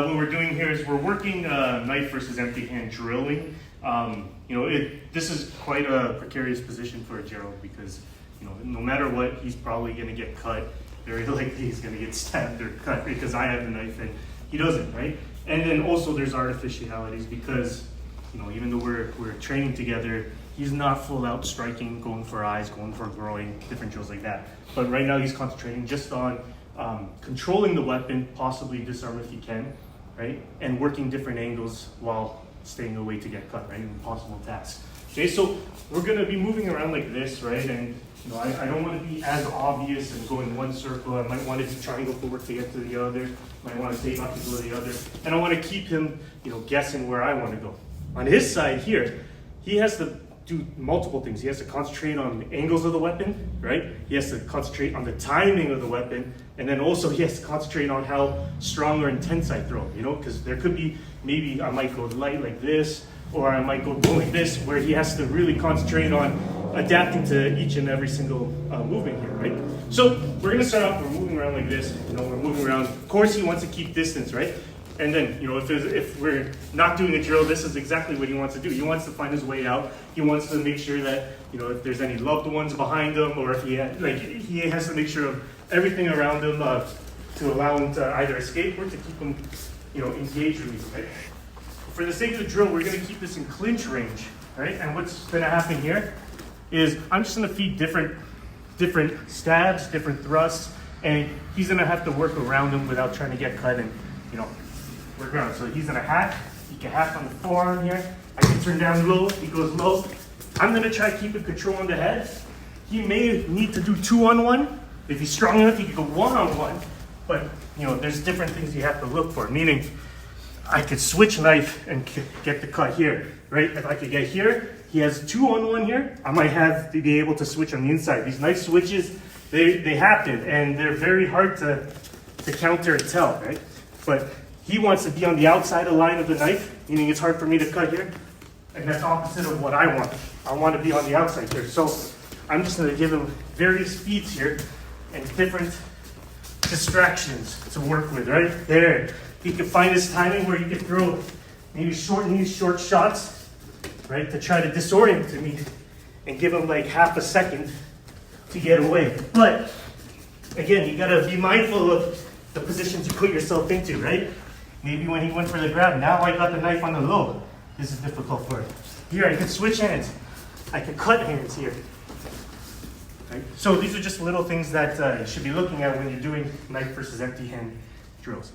what we're doing here is we're working knife versus empty hand drilling. This is quite a precarious position for a Gerald because, no matter what, he's probably going to get cut. Very likely he's going to get stabbed or cut because I have the knife and he doesn't, right? And then also there's artificialities because, even though we're training together, he's not full out striking, going for eyes, going for groin, different drills like that. But right now he's concentrating just on controlling the weapon, possibly disarm if he can, right? And working different angles while staying away to get cut, right? An impossible task. Okay, so we're gonna be moving around like this, right? And I don't want to be as obvious and go in one circle. I might want to do triangle footwork to get to the other. Might want to stay up to go to the other. And I want to keep him, guessing where I want to go. On his side here, he has to do multiple things. He has to concentrate on the angles of the weapon, right? He has to concentrate on the timing of the weapon, and then also he has to concentrate on how strong or intense I throw, because there could be, maybe I might go light like this, or I might go like this, where he has to really concentrate on adapting to each and every single movement here, right? So we're gonna start off, we're moving around like this, we're moving around. Of course he wants to keep distance, right? And then, if we're not doing a drill, this is exactly what he wants to do. He wants to find his way out. He wants to make sure that, if there's any loved ones behind him, or if he has to make sure of everything around him to allow him to either escape or to keep him, engaged with me, right? For the sake of the drill, we're going to keep this in clinch range, right? And what's going to happen here is I'm just going to feed different stabs, different thrusts, and he's going to have to work around him without trying to get cut and, work around. So he's in a hack. He can hack on the forearm here. I can turn down low. He goes low. I'm going to try keeping control on the head. He may need to do 2-on-1. If he's strong enough, he could go 1-on-1. But, there's different things you have to look for, meaning I could switch knife and get the cut here, right? If I could get here, he has 2-on-1 here. I might have to be able to switch on the inside. These knife switches, they happen, and they're very hard to counter and tell, right? But he wants to be on the outside of the line of the knife, meaning it's hard for me to cut here. And that's opposite of what I want. I want to be on the outside here. So I'm just going to give him various speeds here and different distractions to work with, right? There. He can find his timing where he can throw maybe short shots, right? To try to disorient me and give him like half a second to get away. But again, you got to be mindful of the positions you put yourself into, right? Maybe when he went for the grab, now I got the knife on the low. This is difficult for him. Here, I can switch hands. I can cut hands here. Right? So these are just little things that you should be looking at when you're doing knife versus empty hand drills.